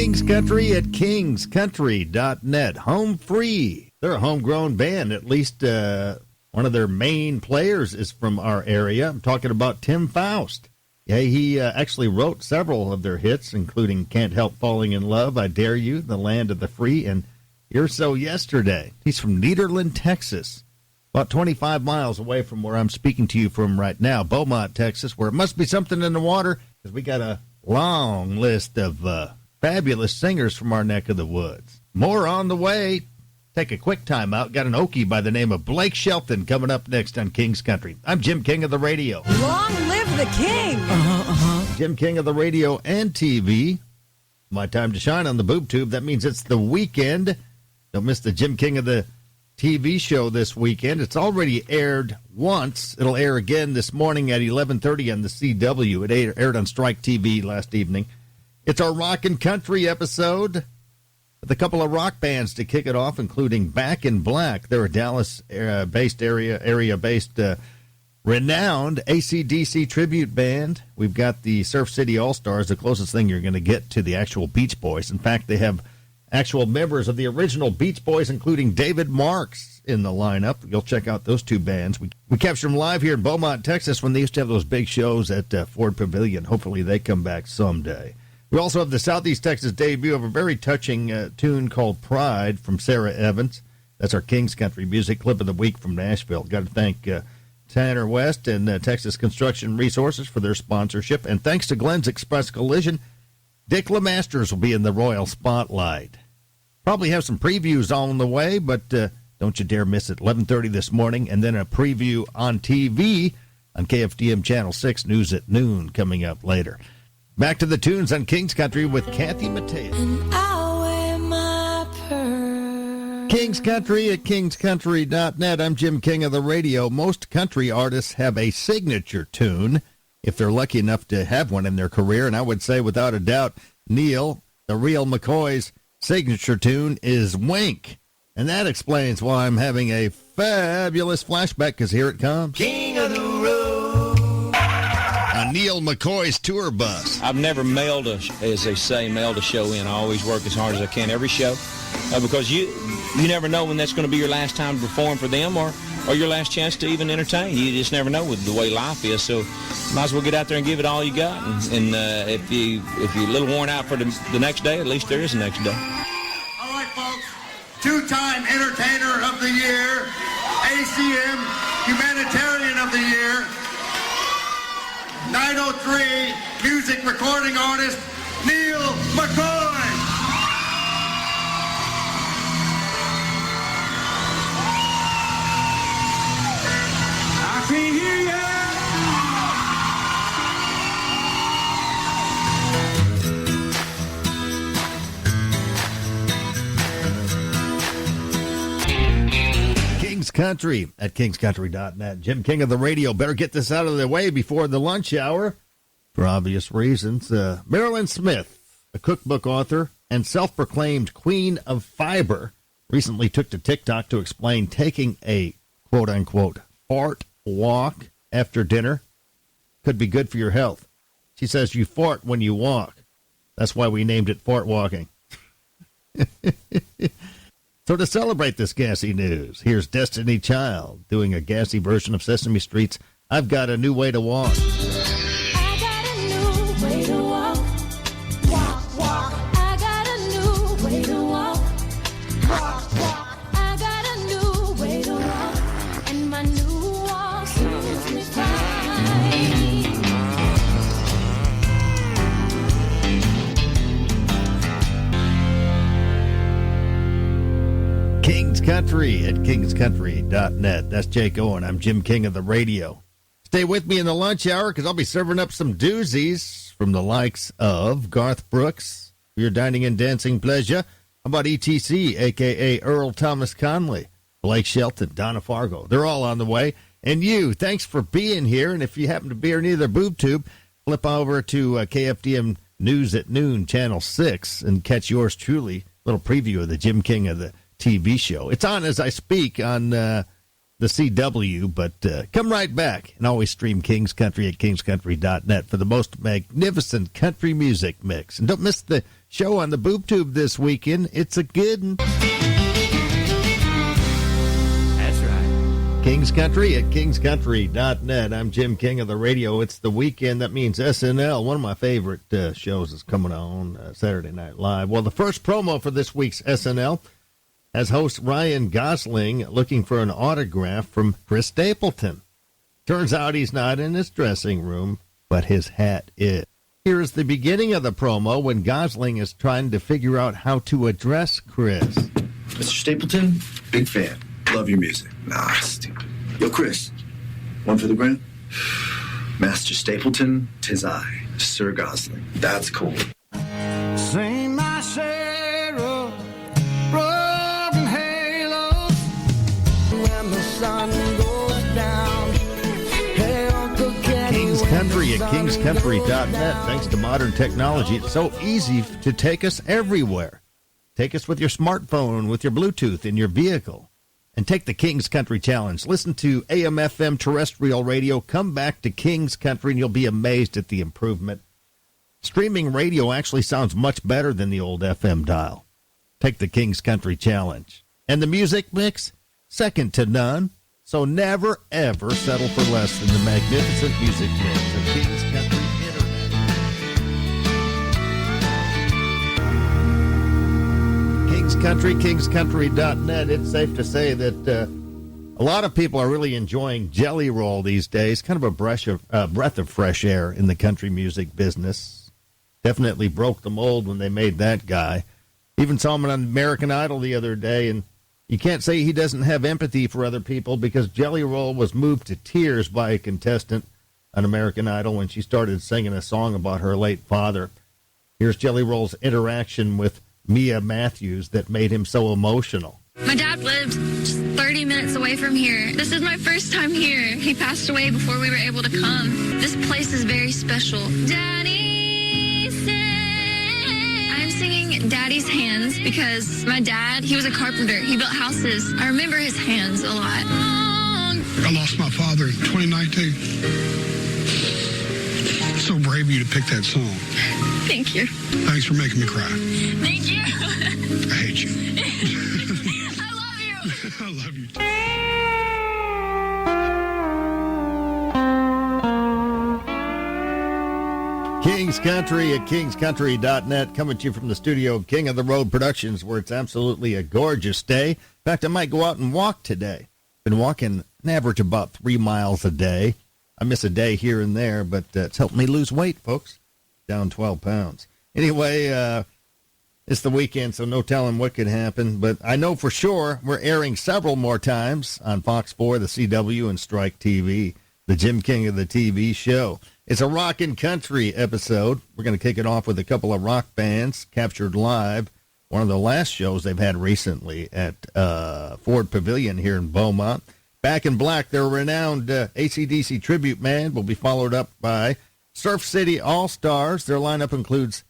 King's Country at kingscountry.net. Home free. They're a homegrown band. At least one of their main players is from our area. I'm talking about Tim Faust. Yeah, he actually wrote several of their hits, including Can't Help Falling in Love, I Dare You, The Land of the Free, and You're So Yesterday. He's from Nederland, Texas, about 25 miles away from where I'm speaking to you from right now, Beaumont, Texas, where it must be something in the water, because we got a long list of fabulous singers from our neck of the woods. More on the way. Take a quick time out. Got an Okie by the name of Blake Shelton coming up next on King's Country. I'm Jim King of the radio. Long live the king. Jim King of the radio and TV. My time to shine on the boob tube. That means it's the weekend. Don't miss the Jim King of the TV show this weekend. It's already aired once. It'll air again this morning at 11:30 on the CW. It aired on Strike TV last evening. It's our rock and country episode with a couple of rock bands to kick it off, including Back in Black. They're a Dallas-based area-based renowned AC/DC tribute band. We've got the Surf City All-Stars, the closest thing you're going to get to the actual Beach Boys. In fact, they have actual members of the original Beach Boys, including David Marks, in the lineup. You'll check out those two bands. We captured them live here in Beaumont, Texas, when they used to have those big shows at Ford Pavilion. Hopefully they come back someday. We also have the Southeast Texas debut of a very touching tune called Pride from Sarah Evans. That's our King's Country music clip of the week from Nashville. Got to thank Tanner West and Texas Construction Resources for their sponsorship. And thanks to Glenn's Express Collision, Dick LeMasters will be in the Royal Spotlight. Probably have some previews on the way, but don't you dare miss it. 11:30 this morning, and then a preview on TV on KFDM Channel 6, News at Noon, coming up later. Back to the tunes on King's Country with Kathy Mateo. King's Country at kingscountry.net. I'm Jim King of the radio. Most country artists have a signature tune, if they're lucky enough to have one in their career, and I would say without a doubt, Neil, the real McCoy's signature tune is Wink. And that explains why I'm having a fabulous flashback, because here it comes. King of the road. On Neil McCoy's tour bus. I've never mailed a show in. I always work as hard as I can every show, because you never know when that's going to be your last time to perform for them or your last chance to even entertain. You just never know with the way life is. So might as well get out there and give it all you got. And if you're a little worn out for the next day, at least there is a next day. All right, folks. Two-time Entertainer of the Year, ACM Humanitarian of the Year, 903 Music Recording Artist, Neil McCoy. I can't hear ya. King's Country at kingscountry.net. Jim King of the radio. Better get this out of the way before the lunch hour, for obvious reasons. Marilyn Smith, a cookbook author and self-proclaimed queen of fiber, recently took to TikTok to explain taking a quote-unquote fart walk after dinner could be good for your health. She says you fart when you walk. That's why we named it fart walking. So to celebrate this gassy news, here's Destiny Child doing a gassy version of Sesame Street's I've Got a New Way to Walk. I got a new way to walk. Walk, walk. I got a new way to walk. Walk, walk. I got a new way to walk. And my new walk suits me fine. King's Country at kingscountry.net. That's Jake Owen. I'm Jim King of the radio. Stay with me in the lunch hour, because I'll be serving up some doozies from the likes of Garth Brooks, for your dining and dancing pleasure. How about ETC, a.k.a. Earl Thomas Conley, Blake Shelton, Donna Fargo. They're all on the way. And you, thanks for being here. And if you happen to be near the boob tube, flip over to KFDM News at Noon, Channel 6, and catch yours truly. Little preview of the Jim King of the TV show. It's on as I speak on the the CW, but come right back and always stream King's Country at kingscountry.net for the most magnificent country music mix. And don't miss the show on the Boob Tube this weekend. It's a good one. That's right. King's Country at kingscountry.net. I'm Jim King of the radio. It's the weekend. That means SNL, one of my favorite shows, is coming on Saturday Night Live. Well, the first promo for this week's SNL has host Ryan Gosling looking for an autograph from Chris Stapleton. Turns out he's not in his dressing room, but his hat is. Here is the beginning of the promo when Gosling is trying to figure out how to address Chris. Mr. Stapleton, big fan. Love your music. Nah, stupid. Yo, Chris, one for the gram? Master Stapleton, 'tis I, Sir Gosling. That's cool. Sing my share of broken halos when the sun goes down. Hey, Uncle Kenny, King's Country at kingscountry.net. Thanks to modern technology, it's so easy to take us everywhere. Take us with your smartphone, with your Bluetooth in your vehicle. And take the King's Country Challenge. Listen to AM/FM terrestrial radio. Come back to King's Country, and you'll be amazed at the improvement. Streaming radio actually sounds much better than the old FM dial. Take the King's Country Challenge. And the music mix? Second to none. So never, ever settle for less than the magnificent music mix of King's Country Internet. King's Country, kingscountry.net. It's safe to say that a lot of people are really enjoying Jelly Roll these days. Kind of a breath of fresh air in the country music business. Definitely broke the mold when they made that guy. Even saw him on American Idol the other day, and you can't say he doesn't have empathy for other people because Jelly Roll was moved to tears by a contestant on American Idol when she started singing a song about her late father. Here's Jelly Roll's interaction with Mia Matthews that made him so emotional. My dad lived just 30 minutes away from here. This is my first time here. He passed away before we were able to come. This place is very special. Daddy said, I'm singing Daddy's Hands because my dad, he was a carpenter. He built houses. I remember his hands a lot. I lost my father in 2019. So brave of you to pick that song. Thank you. Thanks for making me cry. Thank you. I hate you. I love you. I love you. King's Country at kingscountry.net, coming to you from the studio of King of the Road Productions, where it's absolutely a gorgeous day. In fact, I might go out and walk today. Been walking an average about 3 miles a day. I miss a day here and there, but it's helped me lose weight, folks. Down 12 pounds. Anyway, it's the weekend, so no telling what could happen. But I know for sure we're airing several more times on Fox 4, the CW, and Strike TV, the Jim King of the TV show. It's a rockin' country episode. We're going to kick it off with a couple of rock bands captured live. One of the last shows they've had recently at Ford Pavilion here in Beaumont. Back in Black, their renowned AC/DC tribute band will be followed up by Surf City All-Stars. Their lineup includes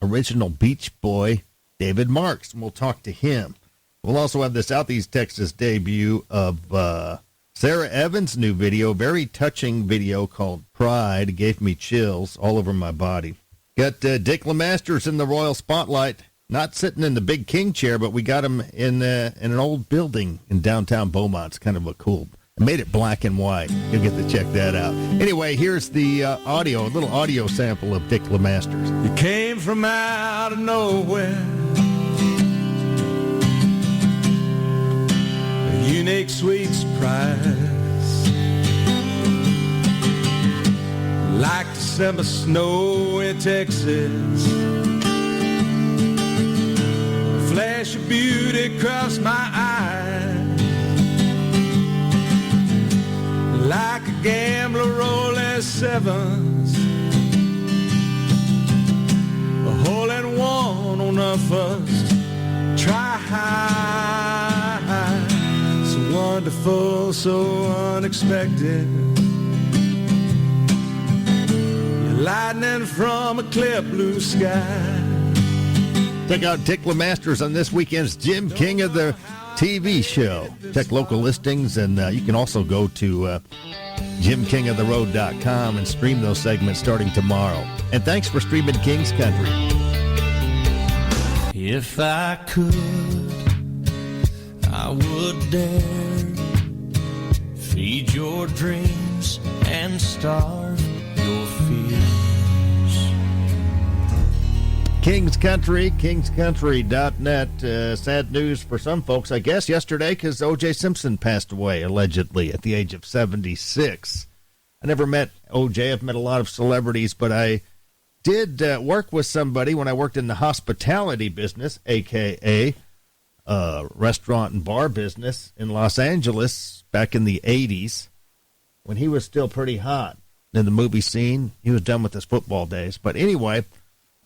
original Beach Boy David Marks, and we'll talk to him. We'll also have the Southeast Texas debut of Sarah Evans' new video, very touching video called Pride. It gave me chills all over my body. Got Dick LeMasters in the Royal Spotlight, not sitting in the big king chair, but we got him in an old building in downtown Beaumont. It's kind of a cool. I made it black and white. You'll get to check that out. Anyway, here's the audio, a little audio sample of Dick LeMasters. You came from out of nowhere. A unique, sweet surprise. Like December snow in Texas. A flash of beauty crossed my eyes. Like a gambler rolling sevens, a hole in one on the first try. So wonderful, so unexpected. You're lightning from a clear blue sky. Check out Dick LeMasters on this weekend's Jim King of the TV show. Check local listings, and you can also go to JimKingOfTheRoad.com and stream those segments starting tomorrow. And thanks for streaming King's Country. If I could, I would dare feed your dreams and starve your fears. King's Country, kingscountry.net. Sad news for some folks, I guess, yesterday, because O.J. Simpson passed away, allegedly, at the age of 76. I never met O.J. I've met a lot of celebrities, but I did work with somebody when I worked in the hospitality business, a.k.a. Restaurant and bar business in Los Angeles back in the 80s, when he was still pretty hot in the movie scene. He was done with his football days. But anyway,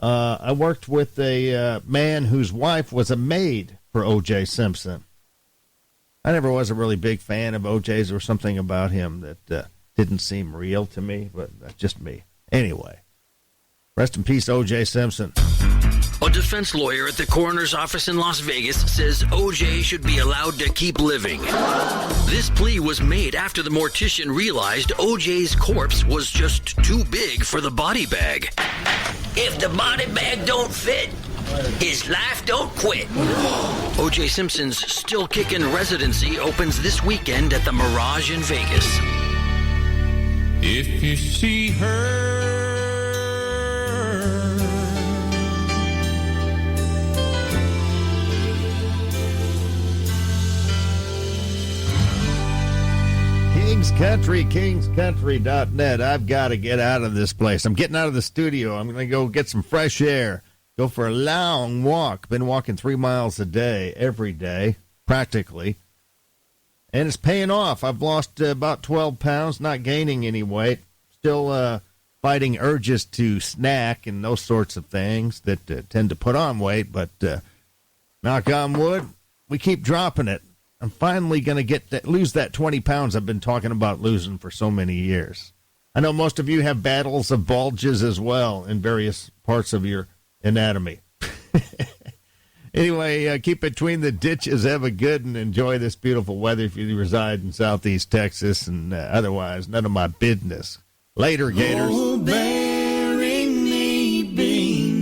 I worked with a man whose wife was a maid for O.J. Simpson. I never was a really big fan of O.J.'s. There was something about him that didn't seem real to me, but that's just me. Anyway, rest in peace, O.J. Simpson. A defense lawyer at the coroner's office in Las Vegas says O.J. should be allowed to keep living. This plea was made after the mortician realized O.J.'s corpse was just too big for the body bag. If the body bag don't fit, his life don't quit. O.J. Simpson's Still Kickin' residency opens this weekend at the Mirage in Vegas. If you see her, King's Country, kingscountry.net. I've got to get out of this place. I'm getting out of the studio. I'm going to go get some fresh air, go for a long walk. Been walking 3 miles a day, every day, practically. And it's paying off. I've lost about 12 pounds, not gaining any weight. Still fighting urges to snack and those sorts of things that tend to put on weight. But knock on wood, we keep dropping it. I'm finally going to lose that 20 pounds I've been talking about losing for so many years. I know most of you have battles of bulges as well in various parts of your anatomy. Anyway, keep between the ditches, have a good, and enjoy this beautiful weather if you reside in southeast Texas, and otherwise, none of my business. Later, Gators. oh, bury me beneath